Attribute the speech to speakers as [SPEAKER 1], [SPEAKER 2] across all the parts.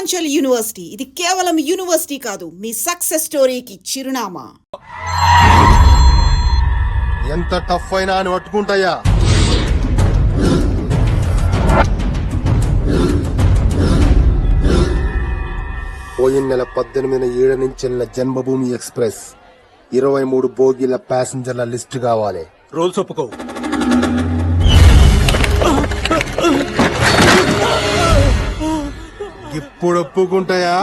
[SPEAKER 1] Purvanchal university. ఇది కేవలం university కాదు, మీ సక్సెస్ స్టోరీకి చిరునామా.
[SPEAKER 2] ఎంత టఫ్ అయినా అని పట్టుకుంటాయా? పోయిన నెల 18న ఈడ నుంచి వెళ్ళిన జన్మభూమి ఎక్స్ప్రెస్ 23 బోగీల ప్యాసింజర్ల లిస్ట్ కావాలి.
[SPEAKER 3] రూల్స్ ఒప్పుకో.
[SPEAKER 2] ఇప్పుడు ఒప్పుకుంటాయా?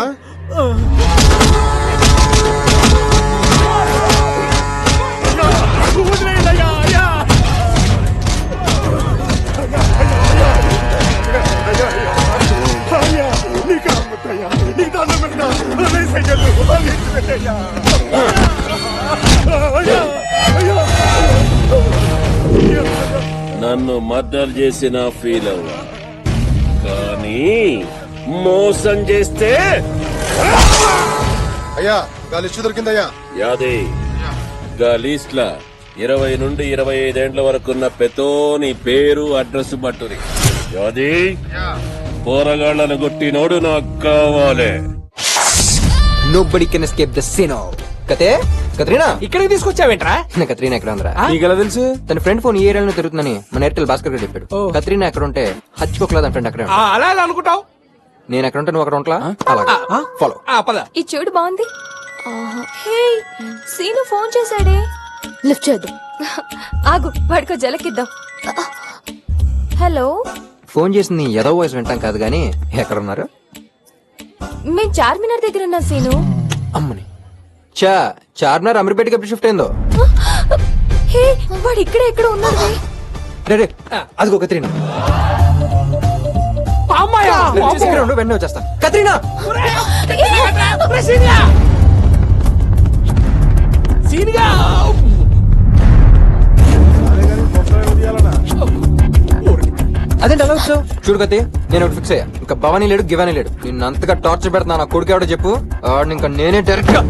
[SPEAKER 4] నన్ను మర్డర్ చేసిన ఫీల్ అవ్వా, కానీ మోసం చేస్తే
[SPEAKER 2] అయ్యా గా లిస్టు దొరికిందయ్యా.
[SPEAKER 4] యాదే గా లిస్ట్ లా 20 నుండి 25 ఏండ్ల వరకున్న పెతోని పేరు అడ్రస్ బట్టురి. యాది పోరగాళ్లను కొట్టినోడు నాకు కావాలి.
[SPEAKER 5] Nobody can escape the sin. కతే Katrina
[SPEAKER 3] ఇక్కడికి తీసుకొచ్చావేంట్రా?
[SPEAKER 5] కత్రీనా ఎక్కడ ఉందిరా?
[SPEAKER 3] నీకెలా తెలుసు?
[SPEAKER 5] తన ఫ్రెండ్ ఫోన్ ఈ ఏరియాలో తిరుగుతుందని మన ఎయిర్టెల్ భాస్కర్ గారు చెప్పాడు. కత్రీనా ఎక్కడ ఉంటే హచ్చుకోకలేదు ఫ్రెండ్ అక్కడే.
[SPEAKER 3] అలా ఎలా అనుకుంటావు?
[SPEAKER 5] నేను ఎక్కడ ఉంటే నువ్వు అక్కడ ఉంటలా? అలాగే ఫాలో.
[SPEAKER 3] పద.
[SPEAKER 6] ఈ చూడు బాగుంది. హే సీను ఫోన్ చేశాడే, లిఫ్ట్ చేద్దాం. ఆగు, వాడికో జలకిద్దాం. హలో,
[SPEAKER 5] ఫోన్ చేసింది ఏదో వాయిస్ వింటాం కాదు గానీ ఎక్కడ ఉన్నారు?
[SPEAKER 6] మేము చార్మినార్ దగ్గర ఉన్నా సీను.
[SPEAKER 5] అమ్మని చార్మినార్ అమీర్పేటకి ఎప్పుడు షిఫ్ట్ అయిందో?
[SPEAKER 6] హే వాడు ఇక్కడే ఎక్కడ ఉన్నాడు.
[SPEAKER 5] రే అదిగో కత్రీనా. వెంటనే వచ్చేస్తా. కత్రీనా అదేంటి అలా వచ్చావు? చూడు కత్తి, నేను ఒకటి ఫిక్స్ అయ్యా. ఇంకా భవానీ లేడు, గివానీ లేడు. నిన్ను అంతగా టార్చర్ పెడతా నా కొడుకు ఎవడో చెప్పు. ఇంకా నేనే డైరెక్ట్ గా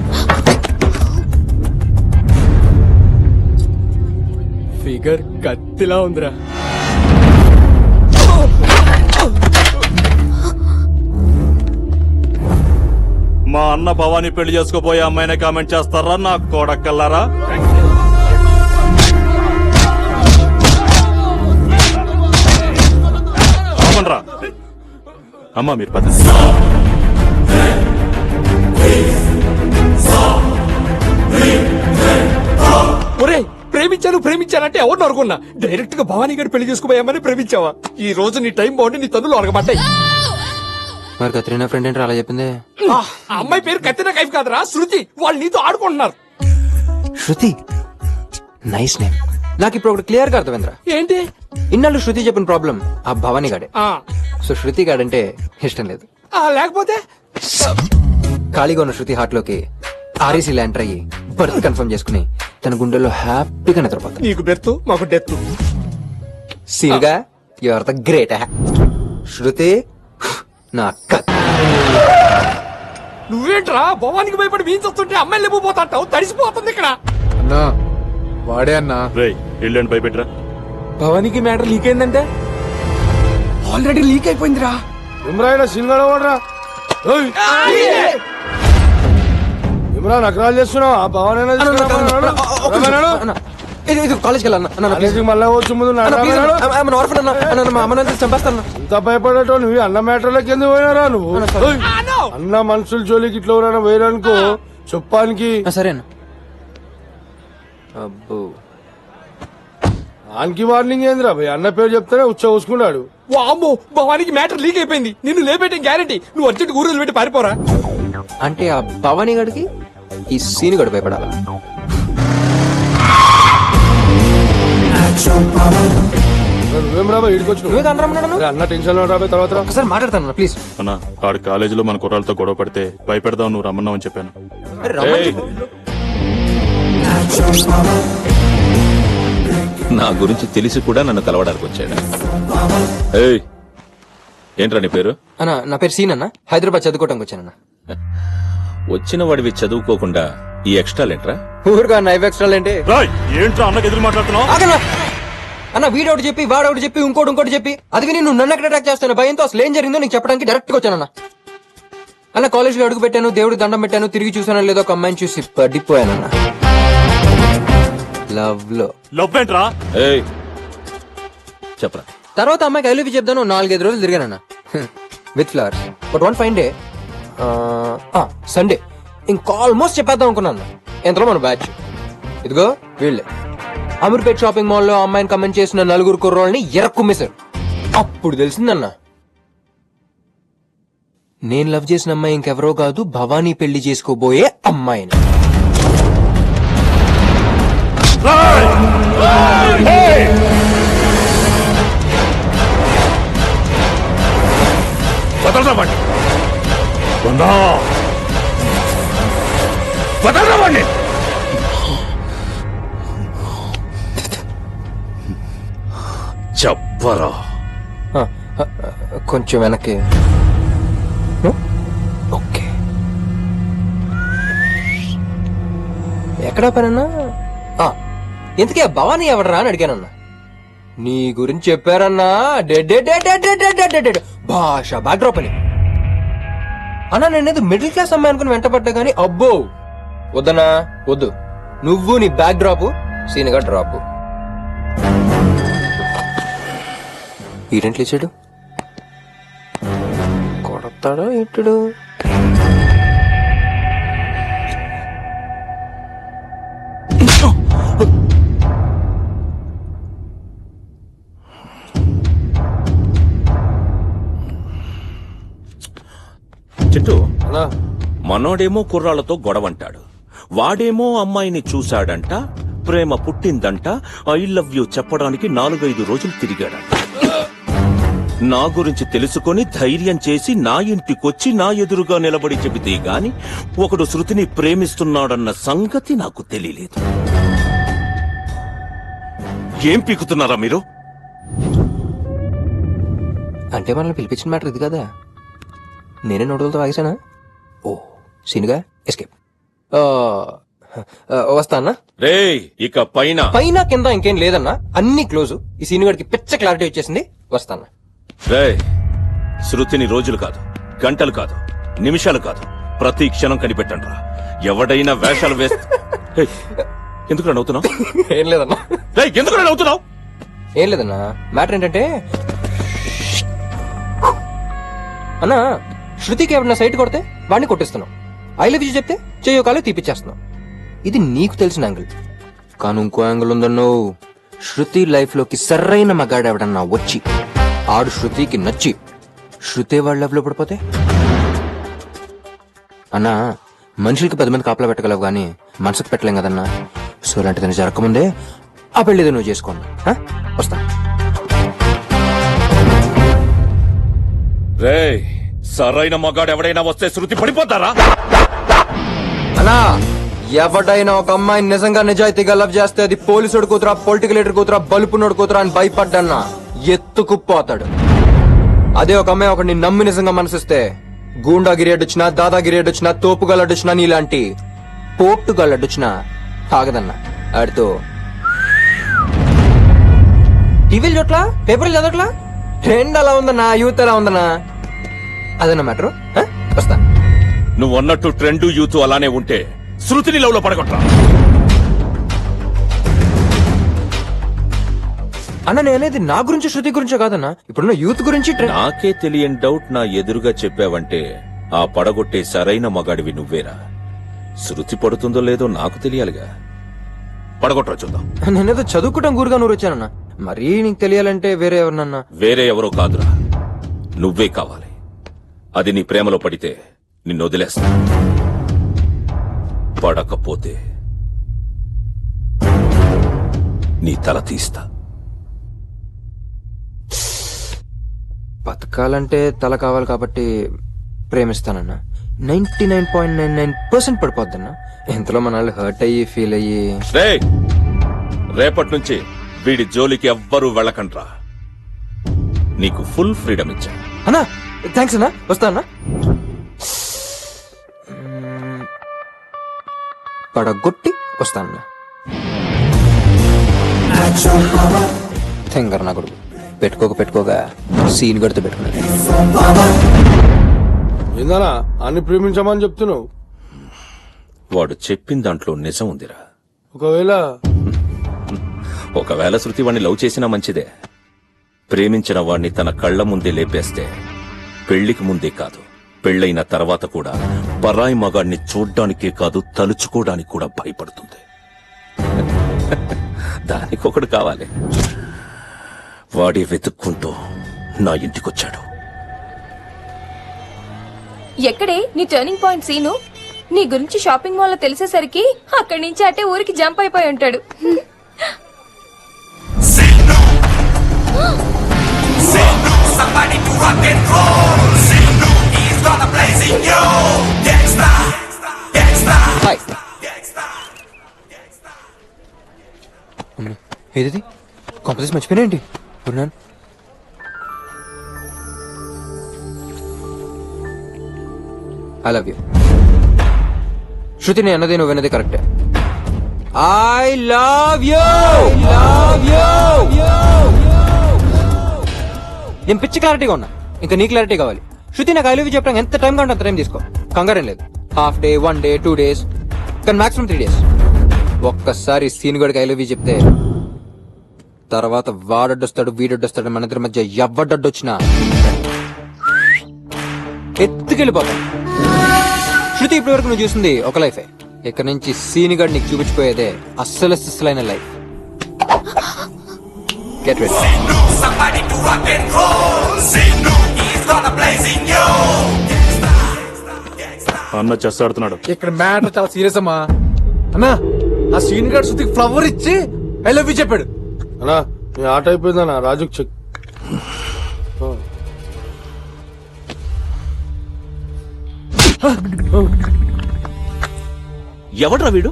[SPEAKER 3] ఫిగర్ కత్తిలా ఉందిరా.
[SPEAKER 7] మా అన్న భవానీ పెళ్లి చేసుకోబోయే అమ్మాయినే కామెంట్ చేస్తారా నా కోడక్కల్లారా? అమ్మా మీరు పద.
[SPEAKER 3] ఒరే ప్రేమించానంటే ఎవరిని అనుకున్నా? డైరెక్ట్ గా భవానీ గారు పెళ్లి చేసుకోబోయామని ప్రేమించావా? ఈ రోజు నీ టైం బాగుండి నీ తనులు అరగబడ్డాయి.
[SPEAKER 5] మరి కత్రీనా ఫ్రెండ్ ఏంటో అలా చెప్పింది?
[SPEAKER 3] ఆ అమ్మాయి పేరు కత్తినా కైఫ్ కాదురా, శృతి. వాళ్ళు నీతో ఆడుకుంటున్నారు.
[SPEAKER 5] శృతి నైస్ నేమ్. నాకు ఇప్పుడు ఒకటి క్లియర్ గా అర్థమైందిరా.
[SPEAKER 3] ఏంటి?
[SPEAKER 5] ఇన్నాళ్ళు శృతి చెప్పిన ప్రాబ్లం ఆ భవానీ గాడే. సో శృతి గాడంటే ఇష్టం లేదు.
[SPEAKER 3] లేకపోతే
[SPEAKER 5] ఖాళీగా ఉన్న శృతి హార్ట్ లోకి ఆర్ఈసీ ల్యాంటర్ అయ్యి బర్త్ కన్ఫర్మ్ చేసుకుని తన గుండెల్లో హ్యాపీగా నిద్రపోతా.
[SPEAKER 3] నీకు బెర్త్, మాకు డెత్.
[SPEAKER 5] సీన్గా you are the great. Shruti నా అక్క.
[SPEAKER 3] నువ్వేంట్రా భవానికి భయపడి వీన్స్ వస్తుంటే అమ్మాయిలు లేకపోతాంటావు? తడిసిపోతుంది ఇక్కడ.
[SPEAKER 8] అన్నా వాడే అన్నా.
[SPEAKER 7] రేయ్ ఇల్లండి భయపెట్టరా.
[SPEAKER 3] భవానికి మ్యాటర్ లీక్ అయిందంటే ఆల్రెడీ లీక్ అయిపోయిందిరా.
[SPEAKER 2] ఇమ్రాన్ సినిమాలో వాడరా. ఇమ్రాన్ నకరాలు చేస్తున్నావు. ఆ భవన్
[SPEAKER 5] కాలేజ్కి వెళ్ళాను.
[SPEAKER 2] మళ్ళా వచ్చి ముందు
[SPEAKER 5] చంపేస్తాను.
[SPEAKER 2] అంత భయపడటం నువ్వు అన్న మ్యాటర్లకి ఎందుకు పోయినారా? నువ్వు అన్న మనుషుల జోలికి ఇట్లా ఎవరైనా పోయినానుకో చెప్పానికి.
[SPEAKER 5] సరే అన్న. అబ్బో
[SPEAKER 2] ఆనికి వార్నింగ్ ఏందిరా భయ్? అన్న పేరు చెప్తేనే ఉచ్చ చూసుకున్నాడు.
[SPEAKER 3] వామ్మో, భవానికి మ్యాటర్ లీక్ అయిపోయింది. నిన్ను లేపేయటం గ్యారెంటీ. నువ్వు అర్జెంట్ ఊరు పెట్టి పారిపోరా.
[SPEAKER 5] అంటే ఆ భవానీ గడికి ఈ సీన్ గడు భయపడాలా?
[SPEAKER 2] నువ్వేం రాబాయ్ ఇడికి వచ్చి అన్న టెన్షన్ లో రాబాయ్. తర్వాత
[SPEAKER 5] ఒకసారి మాట్లాడతాను ప్లీజ్.
[SPEAKER 7] అన్నా ఆడు కాలేజీలో మన కుర్రాలతో గొడవ పడితే భయపెడదాం నువ్వు రమ్మన్నావని చెప్పాను.
[SPEAKER 9] నా గురించి తెలిసి కూడా నన్ను కలవడానికి వచ్చాడు. ఏంట్రా నీ పేరు?
[SPEAKER 5] అన్న నా పేరు సీన్ అన్న. హైదరాబాద్ చదువుకోవడానికి వచ్చానన్న.
[SPEAKER 9] వచ్చిన వాడివి చదువుకోకుండా ఈ ఎక్స్ట్రా లెటరా?
[SPEAKER 5] ఊరుగా నైవ్ ఎక్స్ట్రా ఏంటి?
[SPEAKER 7] ఏంట్రా అన్నకి ఎదురు మాట్లాడుతున్నావు?
[SPEAKER 5] అన్న వీడొకటి చెప్పి వాడొకటి చెప్పి ఇంకోటి చెప్పి అది విని నువ్వు నన్ను ఎక్కడ అటాక్ చేస్తాను భయంతో అసలు ఏం జరిగిందో నీకు చెప్పడానికి డైరెక్ట్ గా వచ్చానన్న. అన్న కాలేజ్లో అడుగు పెట్టాను, దేవుడికి దండం పెట్టాను, తిరిగి చూసానో లేదో ఒక అమ్మాయిని చూసి పడిపోయానన్న. లవ్ లో.
[SPEAKER 7] లవ్ ఏంట్రా?
[SPEAKER 9] ఏయ్ చెప్పరా.
[SPEAKER 5] తర్వాత అమ్మాయికి ఐ లవ్ యూ చెప్తాను 4-5 రోజులు తిరిగానన్న with flowers. But one fine day Sunday ఇంకా ఆల్మోస్ట్ చెప్పేద్దాం అనుకున్నాను. ఎంతలో మన బ్యాచ్ ఇదిగో వీళ్ళే అమీర్పేట్ షాపింగ్ మాల్ లో అమ్మాయిని కమెంట్ చేసిన 4 కుర్రోళ్ళని ఎరక్కుమ్మేశారు. అప్పుడు తెలిసిందన్న నేను లవ్ చేసిన అమ్మాయి ఇంకెవరో కాదు, భవానీ పెళ్లి చేసుకోబోయే అమ్మాయిని.
[SPEAKER 4] వదలరావండి, వదలరావండి. చెప్పరా.
[SPEAKER 5] కొంచెం వెనక్కి. ఓకే ఎక్కడా పనన్నా? ఇంతకీ ఆ భవానీ ఎవడరా అని అడిగానన్నా. నీ గురించి చెప్పారన్నా. భాష బ్యాక్డ్రాప్ అని అన్నా. నేనేది మిడిల్ క్లాస్ అమ్మాయి అనుకుని వెంటపడ్డా గానీ అబ్బో వద్దనా వద్దు. నువ్వు నీ బ్యాక్ డ్రాప్, సీన్గా డ్రాప్. ఈడెంట్లు ఇచ్చాడు, కొడతాడా ఇట్టుడు.
[SPEAKER 9] చిట్టు, మనోడేమో కుర్రాళ్లతో గొడవంటాడు, వాడేమో అమ్మాయిని చూశాడంట, ప్రేమ పుట్టిందంట, ఐ లవ్ యూ చెప్పడానికి 4-5 రోజులు తిరిగాడంట. నా గురించి తెలుసుకొని ధైర్యం చేసి నా ఇంటికొచ్చి నా ఎదురుగా నిలబడి చెబితే గాని ఒకడు శృతిని ప్రేమిస్తున్నాడన్న సంగతి నాకు తెలియలేదు. ఏం పీకుతున్నారా మీరు?
[SPEAKER 5] అంటే మనల్ని పిలిపించిన మ్యాటర్ ఇది కదా. నేనే నోటులతో వాగేశానా? ఓ సీన్గా ఎస్కేప్. వస్తానా?
[SPEAKER 9] రే ఇక పైన
[SPEAKER 5] పైన కింద ఇంకేం లేదన్నా, అన్ని క్లోజు. ఈ సీన్ గడికి పిచ్చ క్లారిటీ వచ్చేసింది. వస్తానా?
[SPEAKER 9] రే శృతిని రోజులు కాదు, గంటలు కాదు, నిమిషాలు కాదు, ప్రతి క్షణం కనిపెట్టండి రా. ఎవడైనా వేషాలు వేస్తే ఎందుకు నవ్వుతున్నావు?
[SPEAKER 5] ఏం లేదన్నా.
[SPEAKER 9] ఎందుకు నవ్వుతున్నావు?
[SPEAKER 5] ఏం లేదన్నా, మ్యాటర్ ఏంటంటే అన్నా శృతికి ఎవరన్నా సైట్ కొడితే వాడిని కొట్టిస్తున్నావు. ఐ లవ్ యూ చెప్తే చెయ్యో కాలు తీపిచ్చేస్తున్నావు. ఇది నీకు తెలిసిన యాంగిల్. కానీ ఇంకో యాంగిల్ ఉందన్నో. శృతి లైఫ్ లోకి సరైన మగాడు ఎవడన్నా వచ్చి ఆడు శృతికి నచ్చి శృతి వాళ్ళ లవ్ లో పడిపోతే అన్నా మనుషులకి 10 మంది కాపలా పెట్టగలవు గానీ మనసుకు పెట్టలేం కదన్నా. సో అలాంటిదని జరగకముందే ఆ పెళ్లిదో నువ్వు చేసుకోండి. వస్తా.
[SPEAKER 9] రే సరైన మగాడు ఎవడైనా వస్తే శృతి పడిపోతారా?
[SPEAKER 5] అన్నా ఎవడైనా ఒక అమ్మాయిని నిజంగా నిజాయితీగా లవ్ చేస్తే అది పోలీసుడు కూతురా, పొలిటికల్ లీడర్ కూతురా, బలుపునోడు కూతురా అని భయపడ్డన్నా ఎత్తుకుపోతాడు. అదే ఒక అమ్మాయి ఒకడిని నమ్మి నిజంగా మనసిస్తే గూండాగిరి అడ్డొచ్చినా, దాదాగిరి అడ్డొచ్చినా, తోపుగలడ్డొచ్చినా, నీలాంటి పోర్టుగలడ్డొచ్చినా ఆగదన్నా. ఆడితో టీవీలు చూట్లా, పేపర్లు చదవట్లా, ట్రెండ్ అలా ఉందన్నా, యూత్ అలా ఉందన్నా. అదన్నా మ్యాటర్. వస్తా.
[SPEAKER 9] నువ్వు అన్నట్టు ట్రెండ్ యూత్ అలానే ఉంటే శృతిని లవ్ లో పడగొట్టరా.
[SPEAKER 5] అన్న నేనేది నా గురించి శృతి గురించే కాదన్నా, ఇప్పుడున్న యూత్ గురించి.
[SPEAKER 9] నాకే తెలియని డౌట్ నా ఎదురుగా చెప్పావంటే ఆ పడగొట్టే సరైన మగాడివి నువ్వేరా. శృతి పడుతుందో లేదో నాకు తెలియాలిగా. పడగొట్టరా చూద్దాం.
[SPEAKER 5] నేనేదో చదువుకుంటాం గురుగా నూరు వచ్చానన్నా. మరీ నీకు తెలియాలంటే వేరే ఎవరినన్నా.
[SPEAKER 9] వేరే ఎవరో కాదురా, నువ్వే కావాలి. అది నీ ప్రేమలో పడితే నిన్ను వదిలేస్తా, పడకపోతే నీ తల తీస్తా.
[SPEAKER 5] బతకాలంటే తల కావాలి కాబట్టి ప్రేమిస్తానన్నా. 99.99% పడిపోద్దన్నా. ఎంతలో మన వాళ్ళు హర్ట్ అయ్యి ఫీల్ అయ్యి.
[SPEAKER 9] రేపటి నుంచి వీడి జోలికి ఎవ్వరూ వెళ్ళకండ్రా. నీకు ఫుల్ ఫ్రీడమ్ ఇచ్చా.
[SPEAKER 5] అన్నా థ్యాంక్స్ అన్నా, వస్తా అన్నా. పడగొట్టి వస్తా అన్నా. థింగర్ నా కొడుకు పెట్టుకోగా సీన్ గడితో పెట్టుకున్నాడు.
[SPEAKER 2] ఏందన్నా అన్ని ప్రేమించమని చెప్తున్నావు?
[SPEAKER 9] వాడు చెప్పిన దాంట్లో నిజం ఉందిరా.
[SPEAKER 2] ఒకవేళ
[SPEAKER 9] శృతి వాణ్ణి లవ్ చేసినా మంచిదే. ప్రేమించిన వాణ్ణి తన కళ్ల ముందే లేపేస్తే పెళ్లికి ముందే కాదు, పెళ్లైన తర్వాత కూడా పరాయి మగాడిని చూడ్డానికే కాదు తలుచుకోవడానికి కూడా భయపడుతుంది. దానికొకడు కావాలి. వాడే వెతుక్కుంటూ నా ఇంటికొచ్చాడు.
[SPEAKER 6] ఎక్కడే నీ టర్నింగ్ పాయింట్ సీను? నీ గురించి షాపింగ్ మాల్ లో తెలిసేసరికి అక్కడి నుంచి అటే ఊరికి జంప్ అయిపోయి ఉంటాడు.
[SPEAKER 5] ఏది కాంప్రమైజ్ మర్చిపోయినా ఏంటి? ఐ లవ్ యూ శృతి. నేను అన్నది నువ్వు విన్నది కరెక్టే. I love you. నేను పిచ్చి క్లారిటీగా ఉన్నా, ఇంకా నీ క్లారిటీ కావాలి. శృతి నాకు ఐ లవ్ యూ చెప్పడానికి ఎంత టైం కావాలి అంత టైం తీసుకో, కంగారేం లేదు. హాఫ్ డే, 1 డే, 2 days, కానీ మాక్సిమం 3 days. ఒక్కసారి సీన్ గడికి ఐ లవ్ యూ చెప్తే తర్వాత వాడొడ్డొస్తాడు వీడొడ్డొస్తాడు, మన ఇద్దరి మధ్య ఎవ్వడొడ్డొచ్చినా ఎత్తుకెళ్ళిపోతాం. శృతి ఇప్పటి వరకు నువ్వు చూసింది ఒక లైఫే. ఇక్కడ నుంచి సీన్ గడ్ నీకు చూపించిపోయేదే అస్సలైన లైఫ్. Get ready.
[SPEAKER 7] అన్న చెస్ ఆడుతున్నాడు.
[SPEAKER 8] ఇక్కడ మ్యాటర్ చాలా సీరియస్ అమ్మా. అన్నా ఆ సీన్ గార్డ్ శృతికి ఫ్లవర్ ఇచ్చి ఐ లవ్ యూ చెప్పాడు.
[SPEAKER 2] అన్నా నీ ఆట అయిపోయిందన్నా, రాజుకి చెక్.
[SPEAKER 9] ఎవడ్రా వీడు?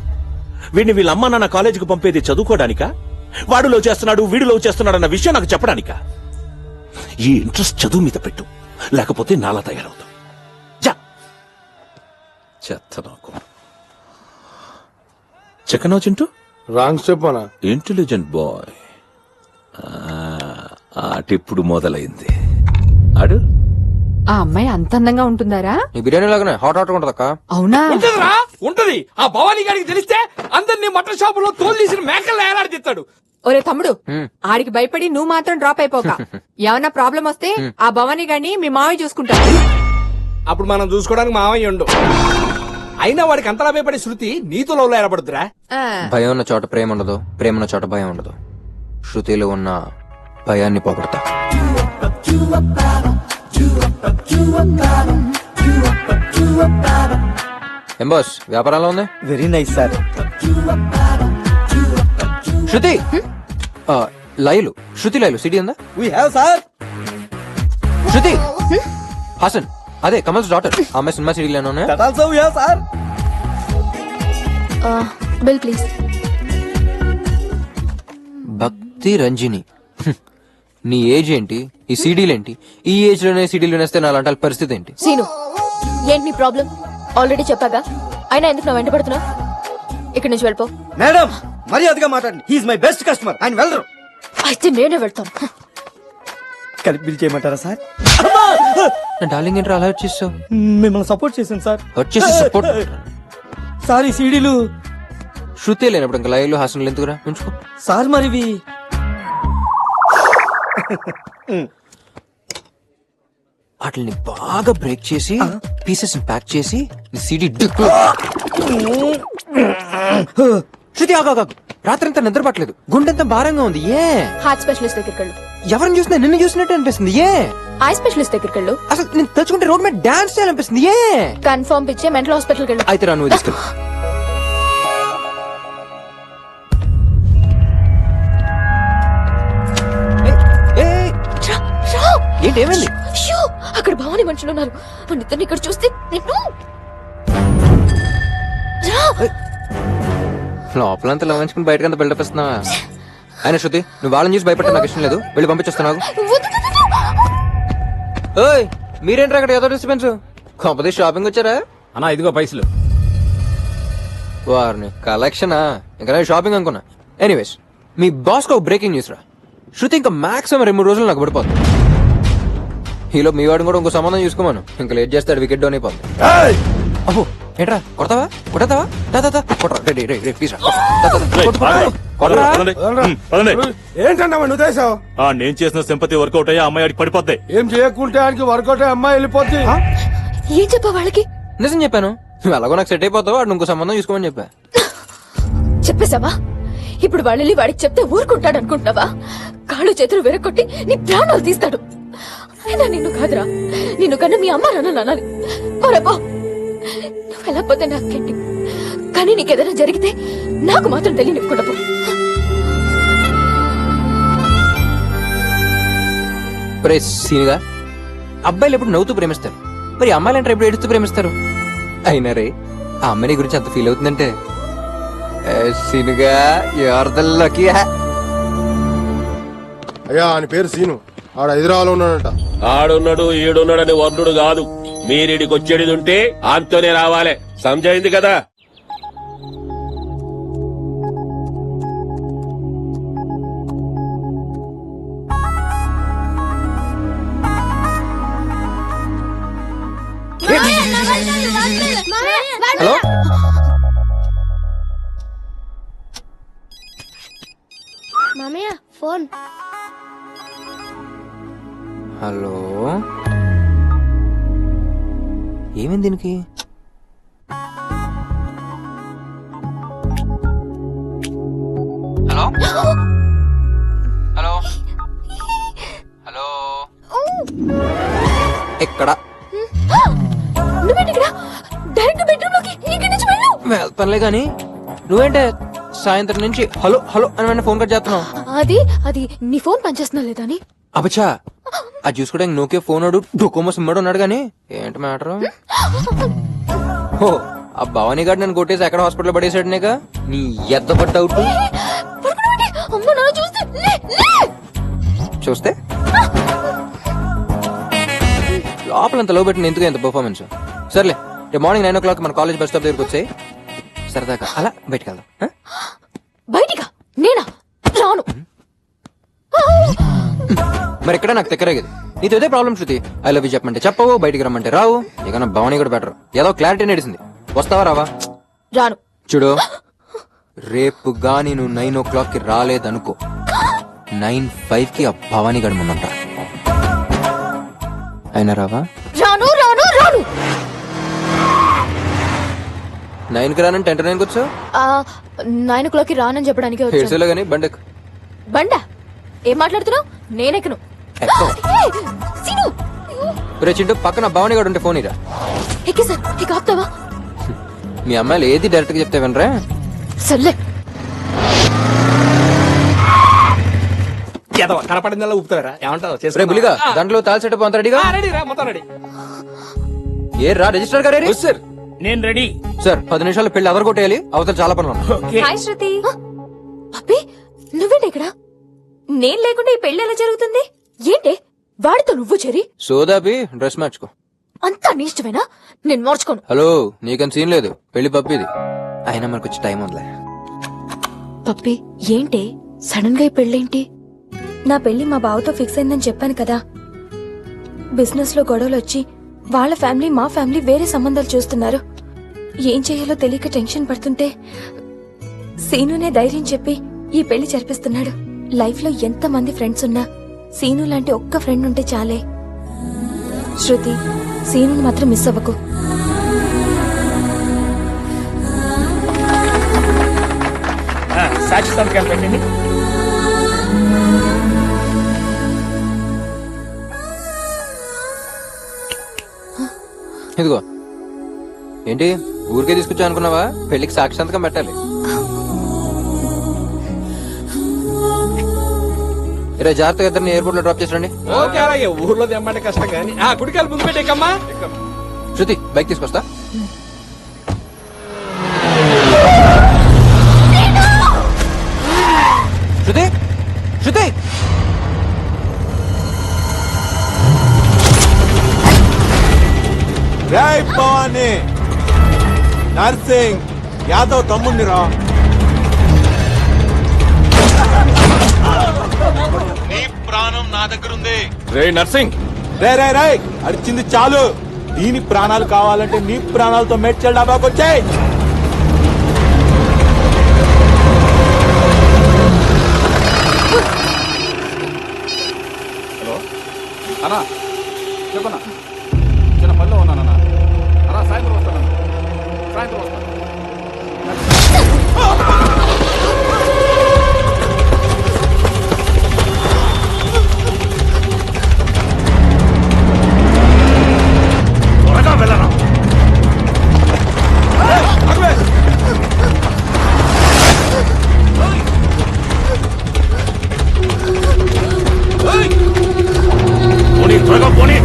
[SPEAKER 9] వీడిని వీళ్ళ అమ్మ నాన్న కాలేజీకి పంపేది చదువుకోవడానికా? వాడు లవ్ చేస్తున్నాడు వీడు లవ్ చేస్తున్నాడు అన్న విషయం నాకు చెప్పడానికా? ఈ ఇంట్రెస్ట్ చదువు మీద పెట్టు, లేకపోతే నాలా తయారవుతావు. చెత్త నాకు. చెక్కనో చింటూ?
[SPEAKER 2] రాంగ్ స్టెప్ అన్నా.
[SPEAKER 9] Intelligent boy. ఆటిప్పుడు మొదలైంది. అడు
[SPEAKER 10] ఆ అమ్మాయి అంత అందంగా ఉంటుందారా?
[SPEAKER 5] నీ బిర్యానీ లాగానే హాట్ ఉంటది అక్క.
[SPEAKER 10] అవునా?
[SPEAKER 3] ఉంటదిరా, ఉంటది. ఆ భవానీ గారికి తెలిస్తే అందరినీ మటన్ షాపులో తోలు తీసిన మేకలు ఏలాడిస్తాడు.
[SPEAKER 10] ఒరే తమ్ముడు, ఆడికి భయపడి నువ్వు మాత్రం డ్రాప్ అయిపోక. ఏమన్నా ప్రాబ్లం వస్తే ఆ భవానీ గాని మీ మావయ్య చూసుకుంటారు.
[SPEAKER 3] అప్పుడు మనం చూసుకోవడానికి మావయ్య ఉండు. అయినా వాడికి అంతలా భయపడే శృతి నీతో లవ్ లో ఏర్పడుతురా?
[SPEAKER 5] భయం ఉన్న చోట ప్రేమ ఉండదు, ప్రేమ ఉన్న చోట భయం ఉండదు. శృతిలో ఉన్న భయాన్ని పోగొడతా. ఏం బాస్ వ్యాపారంలో ఉంది?
[SPEAKER 11] Very nice sir.
[SPEAKER 5] శృతి లైలు, శృతి లైలు సిటీ ఉందా?
[SPEAKER 11] We have sir.
[SPEAKER 5] Shruti Haasan, అదే కమల్స్ డాటర్. ఆమె సినిమా సిటీలోనే ఉన్నాయా?
[SPEAKER 11] That also we have sir.
[SPEAKER 6] Bill please.
[SPEAKER 5] Bhakti Ranjini. నీ ఏజ్ ఏంటి? ఈ సీడీలేంటి? ఈ ఏజ్ లోనే సీడీలు వేస్తే నా అలాంటి పరిస్థితి ఏంటి?
[SPEAKER 6] సీను, ఏంటి నీ ప్రాబ్లం? ఆల్రెడీ చెప్పాగా. అయినా ఎందుకు నా వెంట పడుతున్నావు? ఇక్కడి నుంచి వెళ్ళిపో.
[SPEAKER 11] మేడం మర్యాదగా మాట్లాడండి. He's my best customer. ఆయన వెళ్ళరు.
[SPEAKER 6] అయితే నేనే వెళ్తాను.
[SPEAKER 11] కలిపి బిల్ చేయమంటారా సార్?
[SPEAKER 5] నా డార్లింగ్ ఏంట్రా అలా వచ్చేసావు?
[SPEAKER 11] మిమ్మల్ని సపోర్ట్ చేశాను సార్.
[SPEAKER 5] వచ్చేసి సపోర్ట్
[SPEAKER 11] సార్ ఈ సీడీలు
[SPEAKER 5] శృతి లేనప్పుడు ఇంకా లైవ్లు హాసన్లు ఎందుకురా ఉంచుకో
[SPEAKER 11] సార్. మరివి
[SPEAKER 5] వాటిని బాగా బ్రేక్ చేసి పీసెస్ ప్యాక్ చేసి సీడీ శృతి ఆగా. రాత్రంతా నిద్ర పట్టలేదు, గుండెంతా భారంగా ఉంది. ఏ
[SPEAKER 6] హార్ట్ స్పెషలిస్ట్ దగ్గరికి వెళ్ళు.
[SPEAKER 5] ఎవరిని చూసినా నిన్ను చూసినట్టు అనిపిస్తుంది. ఏ
[SPEAKER 6] ఐ స్పెషలిస్ట్ దగ్గరికి వెళ్ళు.
[SPEAKER 5] అసలు నేను తలుచుకుంటే రోడ్ మీద డాన్స్ చేయాలనిపిస్తుంది. ఏ
[SPEAKER 6] కన్ఫర్మ్ పిచ్చే మెంటల్ హాస్పిటల్కి వెళ్ళు.
[SPEAKER 5] అయితే రా నువ్వు తీసుకెళ్ళు. ఏంటి ఏమైంది?
[SPEAKER 6] అక్కడ భవానీ మనుషులు ఉన్నారు. మన ఇద్దరిని ఇక్కడ చూస్తే నిన్ను
[SPEAKER 5] లోపలంతా లవంచుకుని బయటకంతా బిల్డప్ ఇస్తున్నావా? అయినా శృతి నువ్వు వాళ్ళని చూసి భయపడ్డా నాకు ఇష్టం లేదు. వెళ్ళి పంపించేస్తున్నావు. ఓయ్ మీరేంట్రా అక్కడ ఏదో డిస్టర్బెన్స్? కొంపది షాపింగ్ వచ్చారా?
[SPEAKER 3] అన్నా ఇదిగో పైసలు.
[SPEAKER 5] వారిని కలెక్షనా? ఇంకా షాపింగ్ అనుకున్నా. ఎనీవేస్ మీ బాస్ కు బ్రేకింగ్ న్యూస్ రా. శృతి ఇంకా మాక్సిమం 2-3 రోజులు నాకు పడిపోతుంది. ఈలో మీ వాడిని కూడా ఇంకో సంబంధం చూసుకోమను. ఇంకా లేట్ చేస్తాడు, వికెట్ డౌన్ అయిపోతుంది. అబ్బో ఏంట్రా కొడతావా కొడతావా? కొట్రా ప్లీజ్
[SPEAKER 2] ఏంటన్నా నువ్వు చేసావు?
[SPEAKER 7] నేను చేసిన సింపతి వర్కౌట్ అయ్యి అమ్మాయి ఆడికి పడిపోద్ది.
[SPEAKER 2] ఏం చేయకుంటే ఆయనకి వర్కౌట్ అమ్మాయి వెళ్ళిపోద్ది.
[SPEAKER 6] ఏం చెప్పా వాళ్ళకి?
[SPEAKER 5] నిజం చెప్పాను. నువ్వు ఎలాగో నాకు సెట్ అయిపోతావు, వాడు ఇంకో సంబంధం చూసుకోమని చెప్పా.
[SPEAKER 6] చెప్పేశావా? ఇప్పుడు వాళ్ళని వాడికి చెప్తే ఊరుకుంటాడు అనుకుంటున్నావా? కాళ్ళు చేతులు విరగొట్టి నీ ప్రాణాలు తీస్తాడు. అయినా నిన్ను కాదురా, నిన్ను కన్నా మీ అమ్మ నాన్న అనాలి. పోరాపో, నువ్వు వెళ్ళకపోతే నాకేంటి, కానీ నీకేదైనా జరిగితే నాకు మాత్రం తెలియనివ్వకుండా పో.
[SPEAKER 5] సీనుగా అబ్బాయిలు ఎప్పుడు నవ్వుతూ ప్రేమిస్తారు, మరి అమ్మాయిలు అంటే ఎప్పుడు ఏడుస్తూ ప్రేమిస్తారు? అయినా రే ఆ అమ్మాయి గురించి అంత ఫీల్ అవుతుందంటే సీనుగా ఎవరిదల్లోకి.
[SPEAKER 2] అయ్యా ఆయన పేరు సీను, ఆడ హైదరాబాద్ లో ఉన్నాడంట.
[SPEAKER 4] ఆడున్నాడు ఈడున్నాడని వర్ణుడు కాదు, మీరిడికి వచ్చేది ఉంటే ఆంతోనే రావాలే. సమజైంది కదా?
[SPEAKER 5] హలో
[SPEAKER 12] మామయ్య ఫోన్.
[SPEAKER 5] హలో ఏమైంది దీనికి? హలో హలో హలో ఎక్కడ?
[SPEAKER 6] నువ్వేంటి డైరెక్ట్ బెడ్రూమ్ లోకి? ఇక్కడి నుంచి వెళ్ళు.
[SPEAKER 5] వెళ్తానులే గాని నువ్వేంటే సాయంత్రం నుంచి హలో హలో అని ఫోన్ కట్ చేస్తున్నావు.
[SPEAKER 6] అది నీ ఫోన్ పనిచేస్తున్నా లేదా అని.
[SPEAKER 5] అబచ్చా అది చూసుకోవడానికి నోకే ఫోన్ వాడు డొకోమో సిమ్మడు ఉన్నాడు గానీ ఏంటి మ్యాటర్? ఓ ఆ భవానీ గారు నన్ను కొట్టేసి ఎక్కడ హాస్పిటల్ పడేసాడు నీక? నీ ఎద్దపడ్డ అవుట్ చూస్తే లోపలంత లో పెట్టిన ఎందుకు ఎంత పర్ఫార్మెన్స్? సర్లే రేపు మార్నింగ్ 9 o'clock మన కాలేజ్ బస్ స్టాప్ దగ్గరకు వచ్చాయి, సరదాగా అలా బయటకు వెళ్దాం.
[SPEAKER 6] బయటిగా? నేనా రాను.
[SPEAKER 5] మరి ఇక్కడ నాకు తెక్కరేగేది నీతో ఇదే problem. Shruti I love you చెప్పమంటే చెప్పవు, బయటికి రమ్మంటే రావు. ఇక నా భవానీ కూడా బెటర్, ఏదో క్లారిటీ నడిసింది. వస్తావా రావా?
[SPEAKER 6] రాను.
[SPEAKER 5] చూడు రేపు గాని నువ్వు 9 o'clock కి రాలేదనుకో 9:05 కి ఆ భవానీ గడి ముందుంట. అయినా రావా?
[SPEAKER 6] రాను రాను రాను.
[SPEAKER 5] 9 కి రానంటే 10 to 9 వచ్చు.
[SPEAKER 6] 9 o'clock కి రానని చెప్పడానికి వచ్చాను.
[SPEAKER 5] హెడ్సేలో గానీ బండెక్కు.
[SPEAKER 6] బండా? ఏం మాట్లాడుతున్నావు? నేనెక్కను.
[SPEAKER 5] రే చింటూ పక్కన భవానీ గడు ఉంటే ఫోన్ ఇరా.
[SPEAKER 6] ఎక్కే సార్ ఇక ఆపుతావా?
[SPEAKER 5] మీ అమ్మాయిలు ఏది డైరెక్ట్ గా చెప్తే వినరా?
[SPEAKER 6] సర్లే.
[SPEAKER 3] కనపడిందల్లా ఊపుతారా? ఏమంటావు?
[SPEAKER 5] రే బులిగా దాంట్లో తాల్ సెటప్ అంత రెడీగా? ఏ రా రిజిస్టర్ గారే
[SPEAKER 3] సార్ నేను రెడీ
[SPEAKER 5] సార్. 10 నిమిషాలు పెళ్లి అదరగొట్టేయాలి, అవతల చాలా పనులు ఉన్నాయి.
[SPEAKER 6] హాయ్ శృతి. పప్పి నువ్వేంటి ఇక్కడ? నేను లేకుండా ఈ పెళ్లి ఎలా జరుగుతుంది? ఏంటి వాడితో నువ్వు చెరి?
[SPEAKER 5] సోదాపి డ్రెస్ మార్చుకో.
[SPEAKER 6] అంతా నీ ఇష్టమేనా? నేను మార్చుకోను.
[SPEAKER 5] హలో నీకని సీన్ లేదు, పెళ్లి పప్పిది. అయినా మనకు వచ్చి టైం ఉందిలే.
[SPEAKER 6] పప్పి ఏంటి సడన్ గా ఈ పెళ్ళేంటి? నా పెళ్లి మా బావతో ఫిక్స్ అయిందని చెప్పాను కదా. బిజినెస్ లో గొడవలు వచ్చి వాళ్ళ ఫ్యామిలీ మా ఫ్యామిలీ వేరే సంబంధాలు చూస్తున్నారు. ఏం చేయాలో తెలియక టెన్షన్ పడుతుంటే సీనునే ధైర్యం చెప్పి ఈ పెళ్లి జరిపిస్తున్నాడు. లైఫ్ లో ఎంత మంది ఫ్రెండ్స్ ఉన్నా సీను లాంటి ఒక్క ఫ్రెండ్ ఉంటే చాలే. శృతి సీనుని మాత్రం మిస్ అవ్వకు.
[SPEAKER 3] సాక్షి సంతకాలు పెట్టండి.
[SPEAKER 5] ఇదిగో ఏంటి ఊరికే తీసుకొచ్చా అనుకున్నావా? పెళ్లికి సాక్షి సంతకం పెట్టాలి. ఇరా జాగ్రత్తగా ఇద్దరిని ఎయిర్పోర్ట్ లో డ్రాప్ చేసండి.
[SPEAKER 3] ఓకే అలాగే. ఊర్లో తెమ్మంటే కష్టం కానీ కుడికాయలు ముందు పెట్టేకమ్మా.
[SPEAKER 5] శృతి బైక్ తీసుకొస్తా. శృతి శృతి
[SPEAKER 8] భవానీ నర్సింగ్ యాదవ్ తమ్ముడిరా.
[SPEAKER 7] నీ ప్రాణం నా దగ్గర ఉంది.
[SPEAKER 9] రే నర్సింగ్
[SPEAKER 7] రే రే రే అడిచింది చాలు. దీని ప్రాణాలు కావాలంటే నీ ప్రాణాలతో మేడ్చల్ డాబాకి వచ్చాయి. హలో అన్నా, చెప్పన్నా. చిన్న పనిలో ఉన్నానన్నా. అన్నా సాయంత్రం వస్తానన్నా. సాయంత్రం వస్తాను.
[SPEAKER 9] త్వరగా వెళ్ళరా. పోనీ, త్వరగా పోనీ.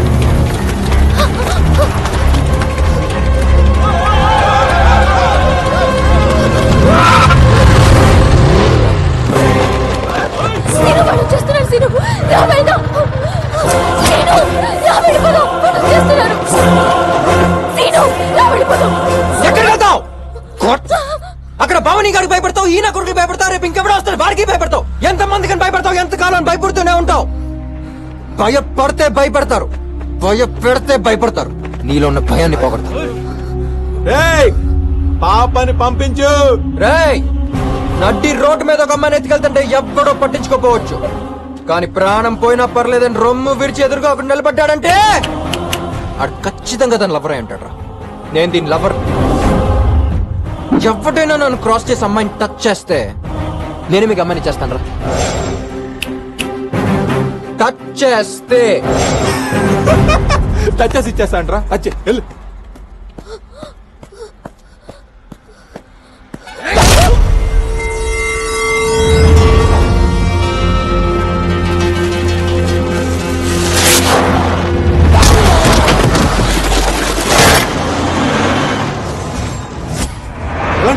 [SPEAKER 5] ఎక్కడికి వెళ్తావు? అక్కడ భవని గారికి భయపడతావు, ఈయన కొడుకు భయపడతావు, రేపు ఇంకెవడో వస్తాడు వాడికి భయపడతావు. ఎంత మందికి భయపడతావు, ఎంత కాలం భయపడుతూనే ఉంటావు. భయపడితే భయపడతారు, భయపెడితే భయపడతారు. నీలో ఉన్న భయాన్ని పోగొడతారు.
[SPEAKER 7] పాపని పంపించు.
[SPEAKER 5] రేయ్, నడ్డి రోడ్డు మీద ఒక అమ్మాయిని ఎత్తుకెళ్తుంటే ఎవ్వడో పట్టించుకోపోవచ్చు, కానీ ప్రాణం పోయినా పర్లేదని రొమ్ము విరిచి ఎదురుగా ఒకటి నిలబడ్డాడంటే ఆడు ఖచ్చితంగా తన లవర్ అయి ఉంటాడు రా. నేను దీని లవర్. ఎవడైనా నన్ను క్రాస్ చేసి అమ్మాయిని టచ్ చేస్తే నేను మీకు అమ్మాయిని చేస్తాను రా. టచ్ చేస్తే
[SPEAKER 7] టచ్ చేసి ఇచ్చేస్తాను రా. వచ్చే వెళ్ళు.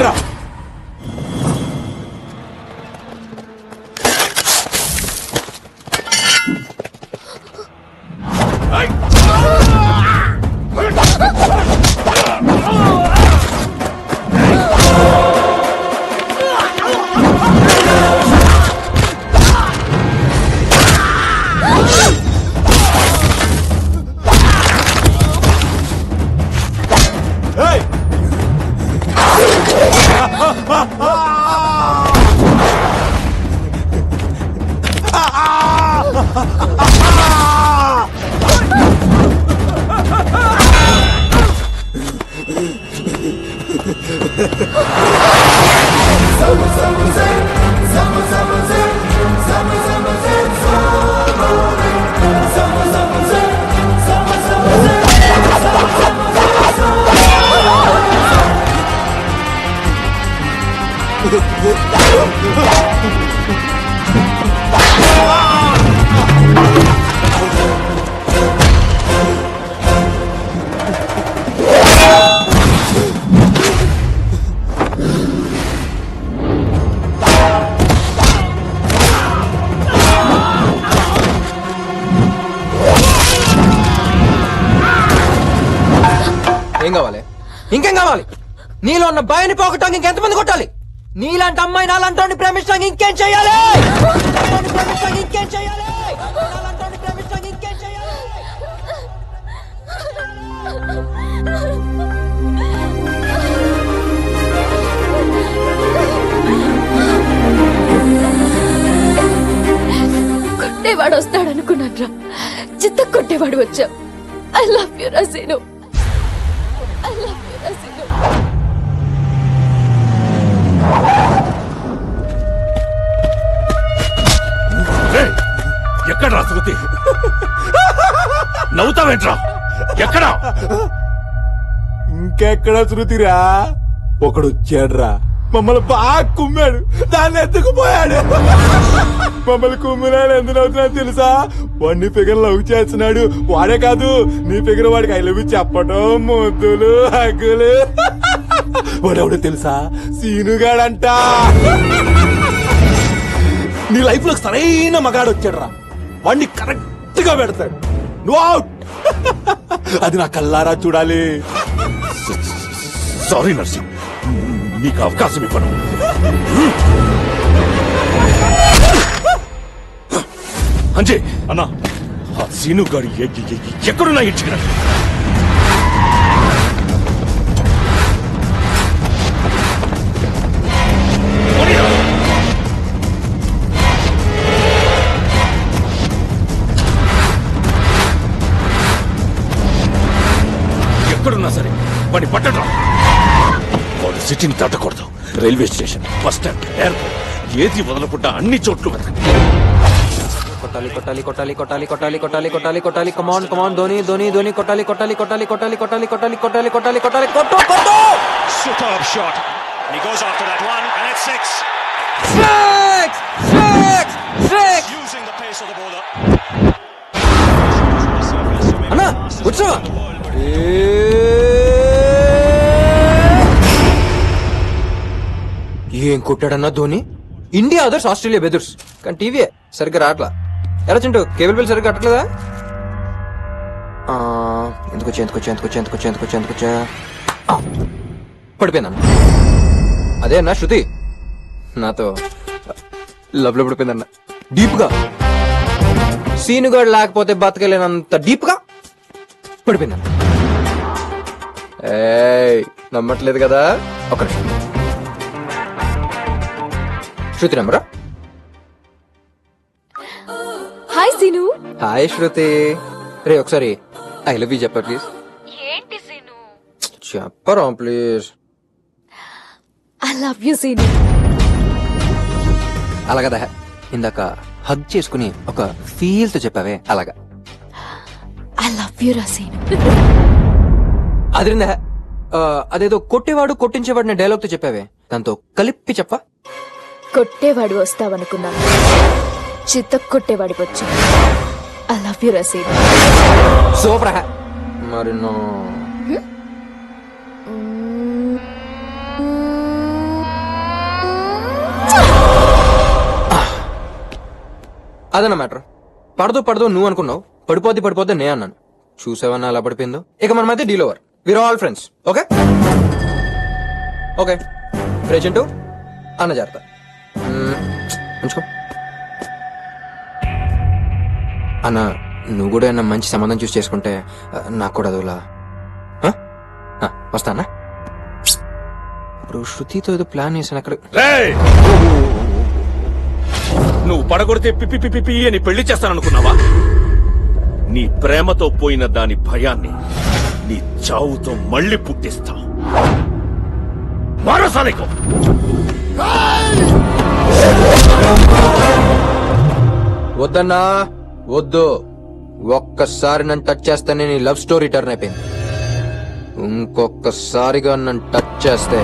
[SPEAKER 7] రా.
[SPEAKER 5] ఏం కావాలి? ఇంకేం కావాలి? నీలో ఉన్న భయాన్ని పోగొట్టడానికి ఇంకెంతమంది కొట్టాలి? నీలాంటి అమ్మాయి నాలంటి ప్రేమించడానికి ఇంకేం చేయాలి? ఇంకేం చేయాలి? ప్రేమించడానికి ఇంకేం చేయాలి?
[SPEAKER 6] కొట్టేవాడు వస్తాడు అనుకున్నాను, చిత్త కొట్టేవాడు వచ్చా. ఐ లవ్ యు రసీను. I love you, Rasinu.
[SPEAKER 9] ఎక్కడ్రా శృతి? నవ్వుతావేంట్రా? ఎక్కడా?
[SPEAKER 7] ఇంకెక్కడ శృతిరా? ఒకడు వచ్చాడ్రా, మమ్మల్ని బాగా కుమ్మాడు, దాన్ని ఎత్తుకుపోయాడు. మమ్మల్ని కుమ్మినాడు. ఎందుకు అవుతున్నా తెలుసా? వాడిని ఫిగర్ లవ్ చేస్తున్నాడు. వాడే కాదు, నీ ఫిగర్ వాడికి ఐ లవ్ చెప్పటం, ముద్దులు, హగ్గులు. వాడెవడో తెలుసా? సీనుగాడంట. నీ లైఫ్ లో సరైన మగాడు వచ్చాడురా, వాడిని కరెక్ట్ గా పెడతాడు. నువ్వు అవుట్. అది నా కల్లారా చూడాలి.
[SPEAKER 9] సారీ నర్సింగ్, నీకు అవకాశం ఇవ్వను. అంజయ్
[SPEAKER 7] అన్నా,
[SPEAKER 9] ఆ సీనుగాడు ఎక్కడున్నా ఇచ్చిన ఎక్కడున్నా సరే వాడిని పట్టడం. వాడు సిటీని దాటకూడదు. Railway station, bus stand, airport ఏది వదలకుండా అన్ని చోట్ల వెతకండి.
[SPEAKER 5] కొట్టాలి కొట్టాలి కొట్టాలి కొట్టాలి కొట్టాలి కొట్టాలి కొట్టాలి కొట్టాలి కమాన్ కమాన్ ధోని ధోని ధోని కొట్టాలి కొట్టాలి కొట్టాలి కొట్టాలి కొట్టాలి కొట్టాలి కొట్టాలి కొట్టాలి కొట్టాలి కొట్టు కొట్టు.
[SPEAKER 13] Superb shot. And he goes after that one, and it's six.
[SPEAKER 5] Six! Six! Six!
[SPEAKER 13] Using the pace of the bowler.
[SPEAKER 5] అన్నా వచ్చావా? ఏం కొట్టాడన్నా ధోని? ఇండియా అదర్స్, ఆస్ట్రేలియా బెదర్స్. కానీ టీవీ సరిగ్గా రావట్లా. ఎలా చింటూ కేబుల్ బిల్ సరిగ్గా కట్టలేదా? ఎందుకొచ్చా పడిపోయిందన్న. అదే అన్న శృతి నాతో లవ్ లో పడిపోయిందన్న. డీప్ గా సీనుగాడు లేకపోతే బతకలేనంత డీప్ గా పడిపోయిందన్న. ఏయ్ నమ్మట్లేదు కదా? ఒక నిమిషం. శృతి నెంబరా?
[SPEAKER 6] హాయ్ సీను.
[SPEAKER 5] హాయ్ శృతి. రే ఒకసారి ఐ లవ్ యూ చెప్పా ప్లీజ్.
[SPEAKER 6] ఏంటి సీను?
[SPEAKER 5] చెప్పరా please.
[SPEAKER 6] I love you Seenu.
[SPEAKER 5] అలాగదా ఇందాక హగ్ చేసుకుని ఒక ఫీల్ తో చెప్పావే అలాగా.
[SPEAKER 6] ఐ లవ్ యూ రా సీను.
[SPEAKER 5] అదిరిందా? అదేదో కొట్టేవాడు కొట్టించేవాడిని డైలాగ్ తో చెప్పావే, దాంతో కలిపి చెప్పా.
[SPEAKER 6] కొట్టేవాడు వస్తావనుకున్నాను, చిత్త కొట్టేవాడికి వచ్చి ఐ లవ్ యూ రా సీను.
[SPEAKER 5] సూపర్. మరి నో అదన్న మ్యాటర్. పడదు పడదు నువ్వు అనుకున్నావు, పడిపోద్ది నే అన్నాను. చూసావన్నా అలా పడిపోయిందో. ఇక మన మధ్య deal over. We're all friends. Okay okay. Present అన్న జాగ్రత్త ఉంచుకో అన్న. నువ్వు కూడా ఏమన్నా మంచి సంబంధం చూసి చేసుకుంటే నాకు కూడా అదోలా. వస్తా అన్న. ఇప్పుడు శృతితో ఏదో ప్లాన్ చేశాను అక్కడ.
[SPEAKER 9] నువ్వు పడగొడితే పిపి పిపి పిపి అని పెళ్లి చేస్తాననుకున్నావా? నీ ప్రేమతో పోయిన దాని భయాన్ని నీ చావుతో మళ్ళీ పుట్టిస్తా. మారసానికో
[SPEAKER 5] వద్దన్నా వద్దు. ఒక్కసారి నన్ను టచ్ చేస్తేనే నీ లవ్ స్టోరీ టర్న్ అయిపోయింది. ఇంకొకసారిగా నన్ను టచ్ చేస్తే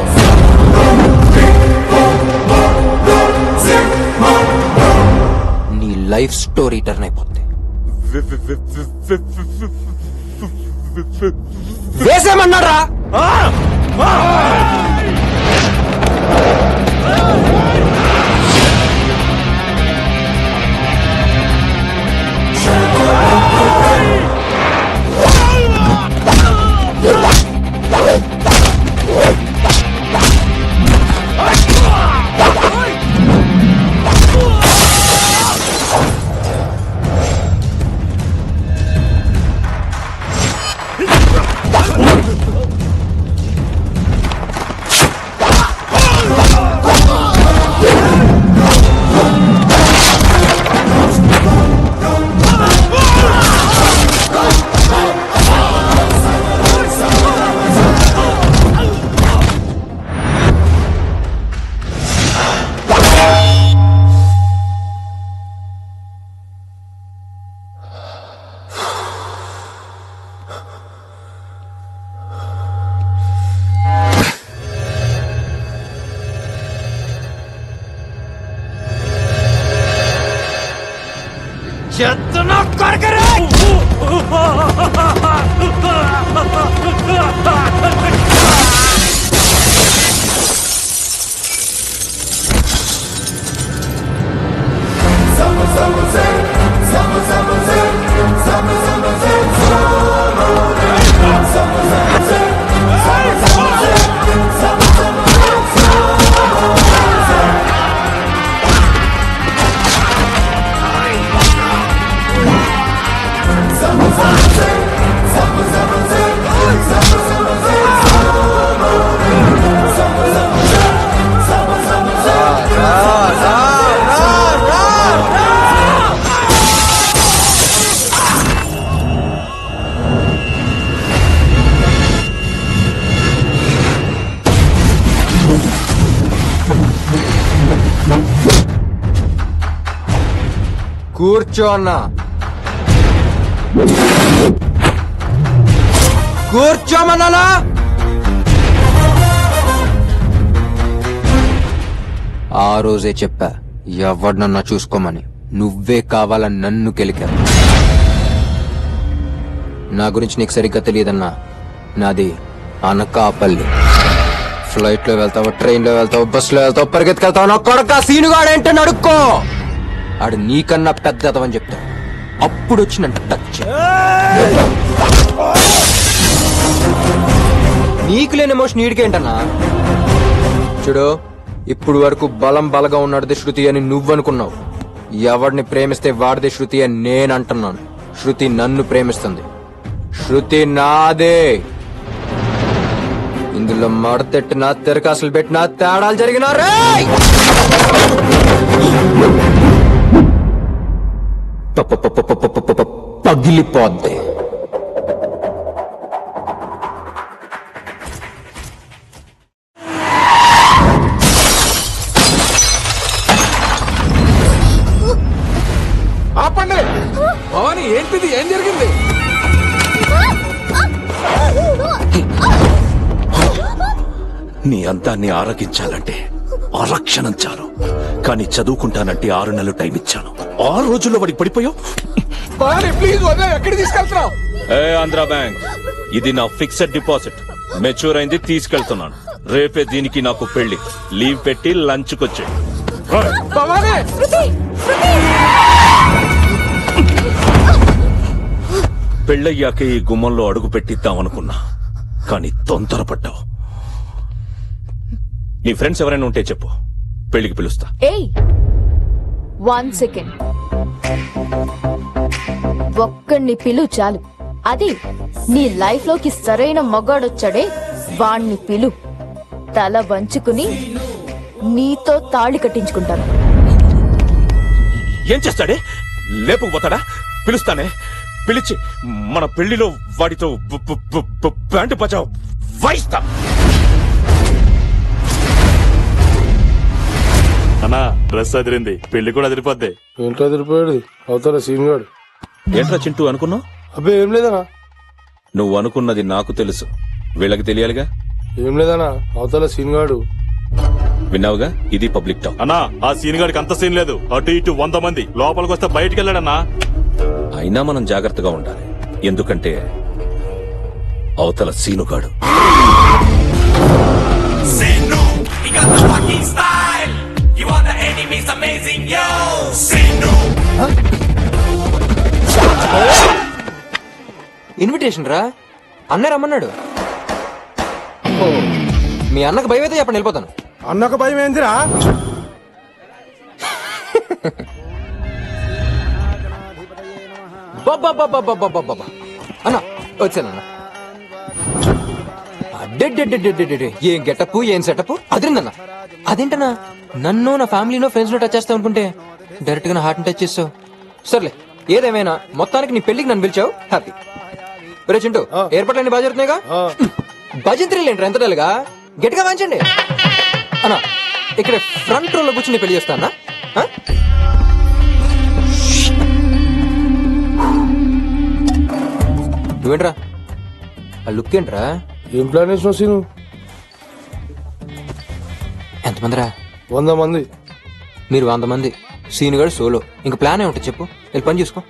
[SPEAKER 5] నీ లైఫ్ స్టోరీ టర్న్ అయిపోతుంది. వేసేమన్నారా? చెత్తన కొరకరే. కూర్చో అన్నా, కూర్చోమన్నానా? ఆ రోజే చెప్పా ఎవరినన్నా చూసుకోమని. నువ్వే కావాలని నన్ను కెలికావు. నా గురించి నీకు సరిగ్గా తెలియదన్నా. నాది అనకాపల్లి. ఫ్లైట్ లో వెళ్తావు, ట్రైన్ లో వెళ్తావు, బస్ లో వెళ్తావు, పరిగెత్తుకెళ్తావు. నా కొడక సీనుగాడేంటే నడుక్కో. ఆడు నీకన్నా పెద్దదవని చెప్తా. అప్పుడు వచ్చి నన్ను టచ్ చేయి. నీకు లేని ఎమోషన్ నీడికేంటన్నా? చూడు, ఇప్పుడు వరకు బలం బలగా ఉన్నాడుది శృతి అని నువ్వనుకున్నావు. ఎవడిని ప్రేమిస్తే వాడిదే శృతి అని నేనంటున్నాను. శృతి నన్ను ప్రేమిస్తుంది. శృతి నాదే. ఇందులో మడతెట్టినా, తెరకాసులు పెట్టినా, తేడాలు జరిగినా రేయ్ పగిలిపోద్ది.
[SPEAKER 3] ఆపండి భవాని, ఏంటిది? ఏం జరిగింది?
[SPEAKER 9] నీ అందాన్ని ఆరగించాలంటే ఆరక్షణం చాలు, కానీ చదువుకుంటానంటే 6 నెలలు టైం ఇచ్చాను. 6 రోజుల్లో వాడికి పడిపోయావు.
[SPEAKER 3] భవాని ప్లీజ్ వదిలే, ఎక్కడికి తీసుకెళ్తున్నావు?
[SPEAKER 9] ఆంధ్రా బ్యాంక్, ఇది నా ఫిక్స్డ్ డిపాజిట్. మెచ్యూర్ అయింది, తీసుకెళ్తున్నాను. రేపే దీనికి నాకు పెళ్లి. లీవ్ పెట్టి లంచ్ కొచ్చే.
[SPEAKER 3] భవాని
[SPEAKER 9] పెళ్ళయ్యాక ఈ గుమ్మంలో అడుగు పెట్టిద్దామనుకున్నా, కానీ తొందరపడ్డావు. నీ ఫ్రెండ్స్ ఎవరైనా ఉంటే చెప్పు, పెళ్లికి పిలుస్తా.
[SPEAKER 6] ఏయ్ 1 సెకండ్, ఒక్కడిని పిలు చాలు. అది నీ లైఫ్ లోకి సరైన మగాడొచ్చాడే, వాణ్ణి పిలు. తల వంచుకుని నీతో తాళి కట్టించుకుంటాను.
[SPEAKER 9] ఏం చేస్తాడే? లేపుకుపోతాడా? పిలుస్తానే. పిలిచి మన పెళ్లిలో వాడితో ప్యాంటు పచా వాయిస్తా.
[SPEAKER 7] అన్నా డ్రెస్ అదిరింది, పెళ్లి కూడా అదిరిపోద్ది.
[SPEAKER 2] ఏంటో అదిరిపోయాడు అవతల సీన్ గాడు.
[SPEAKER 9] ఏంట్రా చింటూ అనుకున్నావు?
[SPEAKER 2] అబ్బే ఏం లేదనా.
[SPEAKER 9] నువ్వు అనుకున్నది నాకు తెలుసు, వీళ్ళకి తెలియాలిగా.
[SPEAKER 2] ఏం లేదనా, అవతల సీన్ గాడు.
[SPEAKER 9] విన్నావుగా, ఇది పబ్లిక్ టాక్.
[SPEAKER 7] అన్నా ఆ సీన్ గాడికి అంత సీన్ లేదు. అటు ఇటు 100 మంది, లోపలికి వస్తే బయటికి వెళ్ళాడన్నా.
[SPEAKER 9] అయినా మనం జాగ్రత్తగా ఉండాలి, ఎందుకంటే అవతల సీనుగాడు.
[SPEAKER 5] ఇన్విటేషన్ రా, అన్న రమ్మన్నాడు. మీ అన్నకు భయం అయితే చెప్పండి, వెళ్ళిపోతాను.
[SPEAKER 2] అన్నకు భయం ఏందిరా?
[SPEAKER 5] అన్న వచ్చానన్న. ఏం గెటప్, ఏం సెటప్ అదిరిందన్న. అదేంటన్నా, నన్ను నా ఫ్యామిలీనో ఫ్రెండ్స్ నో టచ్ చేస్తావు అనుకుంటే డైరెక్ట్ గా నా హార్ట్ టచ్ చేస్తావు. సర్లే, ఏదేమైనా మొత్తానికి నీ పెళ్లికి నన్ను పిలిచావు, హ్యాపీ. రే చింటూ, ఏర్పాట్లన్నీ బాగా జరుగుతున్నాయిగా? భజంత్రీలు ఏంట్రా ఎంత డల్గా? గట్టిగా వాంచండి అన్నా. ఇక్కడ ఫ్రంట్ రోలో కూర్చుని పెళ్లి చేస్తానా? నువ్వేంట్రా ఆ లుక్ ఏంట్రా?
[SPEAKER 2] ఏం ప్లాన్ వేసినావు సీను?
[SPEAKER 5] ఎంతమందిరా?
[SPEAKER 2] 100 మంది.
[SPEAKER 5] మీరు 100 మంది, సీన్ గడు సోలో. ఇంక ప్లాన్ ఏమిటి చెప్పు, వెళ్ళి పని చూసుకో.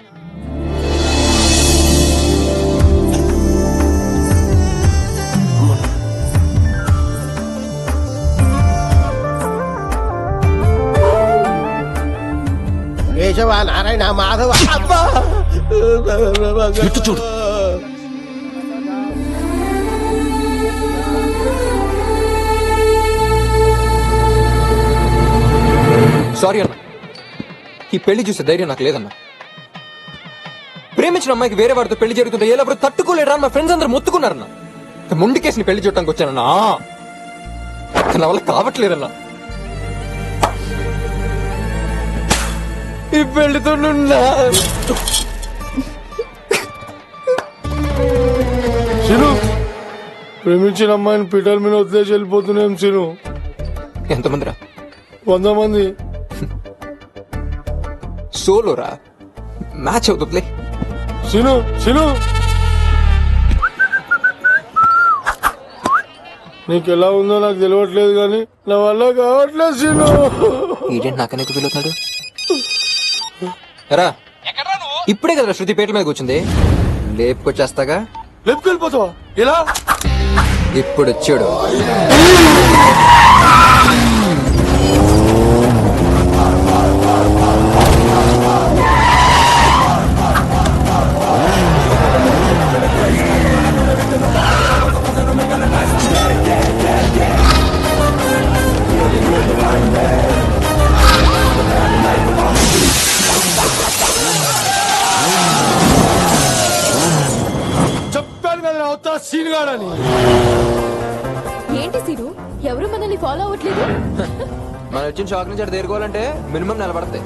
[SPEAKER 2] కేశవ నారాయణ మాధవ.
[SPEAKER 9] ఇటు చూడు.
[SPEAKER 5] సారీ అన్న, ఈ పెళ్లి చూసే ధైర్యం నాకు లేదన్నా. ప్రేమించిన అమ్మాయికి వేరే వాడితో పెళ్లి జరుగుతుంటే ఎవరు తట్టుకోలేరా? మా ఫ్రెండ్స్ అందరూ మొత్తుకున్నారన్నా. ముందు కేసుని పెళ్లి చూడటానికి వచ్చానన్నా. నా వల్ల కావట్లేదన్నా. ఈ పెళ్లితో
[SPEAKER 2] సీను, ప్రేమించిన అమ్మాయిని పీటల మీద వదిలేసి వెళ్ళిపోతున్నాం సీను.
[SPEAKER 5] ఎంతమందిరా?
[SPEAKER 2] 100 మంది.
[SPEAKER 5] సోలోరా? మ్యాచ్ అవుతుంది.
[SPEAKER 7] శీను శీను నీకు ఎలా ఉందో నాకు తెలియట్లేదు కానీ నా వల్ల కావట్లేదు శీను.
[SPEAKER 5] ఈడేంటి నాకనే పిలుతున్నాడు? రా, ఇప్పుడే కదా శృతి పేట్ల మీద కూర్చుంది, లేపుకొచ్చేస్తాగా.
[SPEAKER 7] లేపుకెళ్ళిపోతావా? ఎలా?
[SPEAKER 5] ఇప్పుడు వచ్చాడు.
[SPEAKER 7] చెప్పాను కదా నా అవుతా సీన్ గాడని.
[SPEAKER 6] ఏంటి సీను, ఎవరు మనల్ని ఫాలో అవ్వట్లేదు?
[SPEAKER 5] మనం వచ్చిన షాక్ నుంచి అటు తేరుకోవాలంటే మినిమం నిలబడతాయి.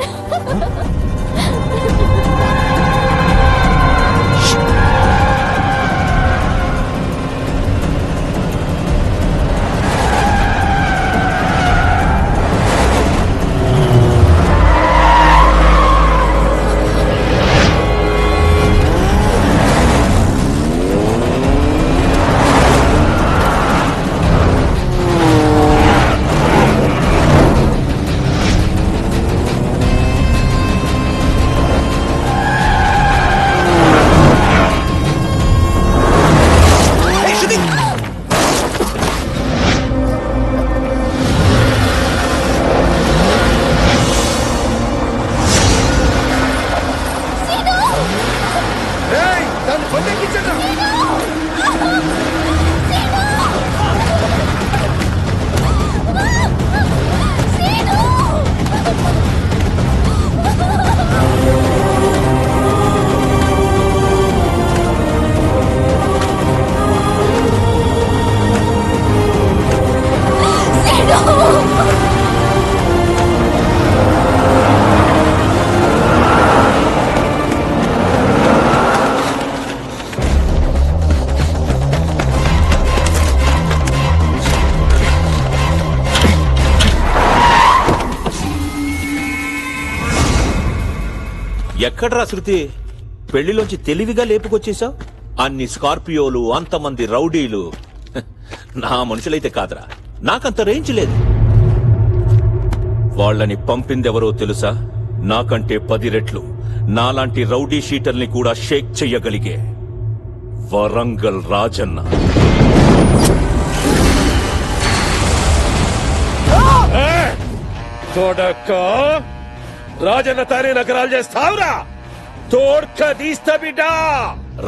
[SPEAKER 9] ఎక్కడ్రా శృతి? పెళ్లిలోంచి తెలివిగా లేపుకొచ్చేశావు. అన్ని స్కార్పియోలు, అంతమంది రౌడీలు. నా మనుషులైతే కాదురా, నాకంత రేంజ్ లేదు. వాళ్ళని పంపిందెవరో తెలుసా? నాకంటే 10 రెట్లు నాలాంటి రౌడీ షీటర్ని కూడా షేక్ చెయ్యగలిగే వరంగల్ రాజన్న.
[SPEAKER 4] తోడక్క రాజన్న తానే నగరాలు చేస్తావురా? తోడ్క తీస్తా బిడ్డా.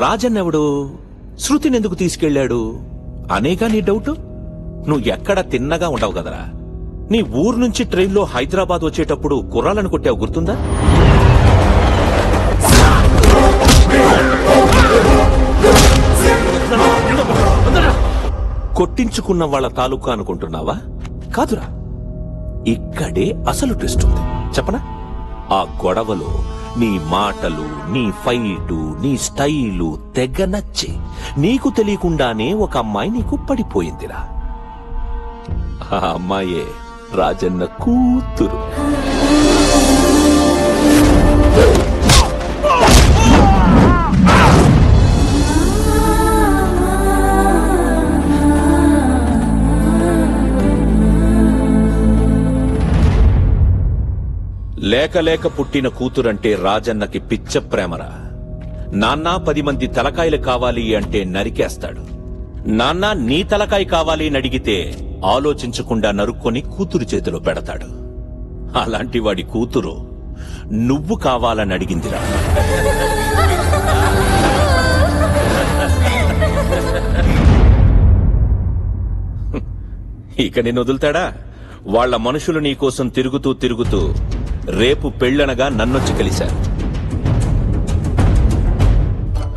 [SPEAKER 9] రాజన్నెవడు? శృతిని ఎందుకు తీసుకెళ్లాడు అనేగా నీ డౌట్? నువ్వు ఎక్కడ తిన్నగా ఉండవు కదరా. నీ ఊరు నుంచి ట్రైన్లో హైదరాబాద్ వచ్చేటప్పుడు కుర్రాలను కొట్టావు, గుర్తుందా? కొట్టించుకున్న వాళ్ళ తాలూకా అనుకుంటున్నావా? కాదురా, ఇక్కడే అసలు ట్విస్ట్ ఉంది. చెప్పనా? ఆ గొడవలో నీ మాటలు, నీ ఫైటు, నీ స్టైలు తెగ నచ్చి నీకు తెలియకుండానే ఒక అమ్మాయి నీకు పడిపోయిందిరా. ఆ అమ్మాయే రాజన్న కూతురు. లేక లేక పుట్టిన కూతురంటే రాజన్నకి పిచ్చ ప్రేమరా. నాన్న 10 మంది తలకాయలు కావాలి అంటే నరికేస్తాడు. నాన్న నీ తలకాయ కావాలి అని అడిగితే ఆలోచించకుండా నరుక్కొని కూతురు చేతిలో పెడతాడు. అలాంటి వాడి కూతురు నువ్వు కావాలని అడిగిందిరా. ఇక నిన్ను వదులుతాడా? వాళ్ల మనుషులు నీకోసం తిరుగుతూ తిరుగుతూ రేపు పెళ్ళనగా నన్నొచ్చి కలిశారు.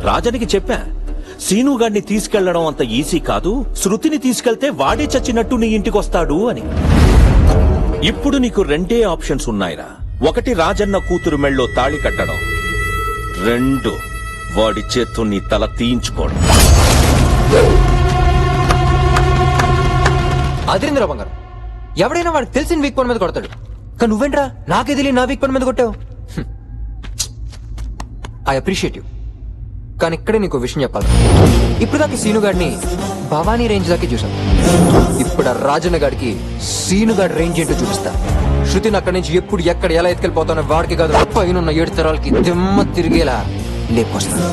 [SPEAKER 9] రాజనికి చెప్పా, సీనుగాడిని తీసుకెళ్లడం అంత ఈజీ కాదు, శృతిని తీసుకెళ్తే వాడే చచ్చినట్టు నీ ఇంటికొస్తాడు అని. ఇప్పుడు నీకు 2 ఆప్షన్స్ ఉన్నాయిరా. 1 రాజన్న కూతురు మెళ్ళో తాళి కట్టడం, 2 వాడి చేత్తో నీ తల తీయించుకోవడం.
[SPEAKER 5] అదిరింద్ర బంగారం, ఎవడైనా వాడికి తెలిసిన వీక్ పాయింట్ మీద కొడతాడు. కానీ నువ్వేంట్రా నాకే తెలియని నా వీక్ పాయింట్ మీద కొట్టావు? ఐ అప్రిషియేట్ యూ, కానీ ఇక్కడే నీకు విషయం చెప్పాలి. ఇప్పుడు దాకా సీను గాడిని భవానీ రేంజ్ దాకా చూసాను. ఇప్పుడు ఆ రాజన్న గాడికి సీను గాడి రేంజ్ ఏంటో చూపిస్తా. శృతిని అక్కడి నుంచి ఎప్పుడు ఎక్కడ ఎలా ఎత్తుకెళ్ళిపోతానో వాడికి కాదు, పైన ఉన్న 7 తరాలకి దిమ్మ తిరిగేలా లేపొస్తాను.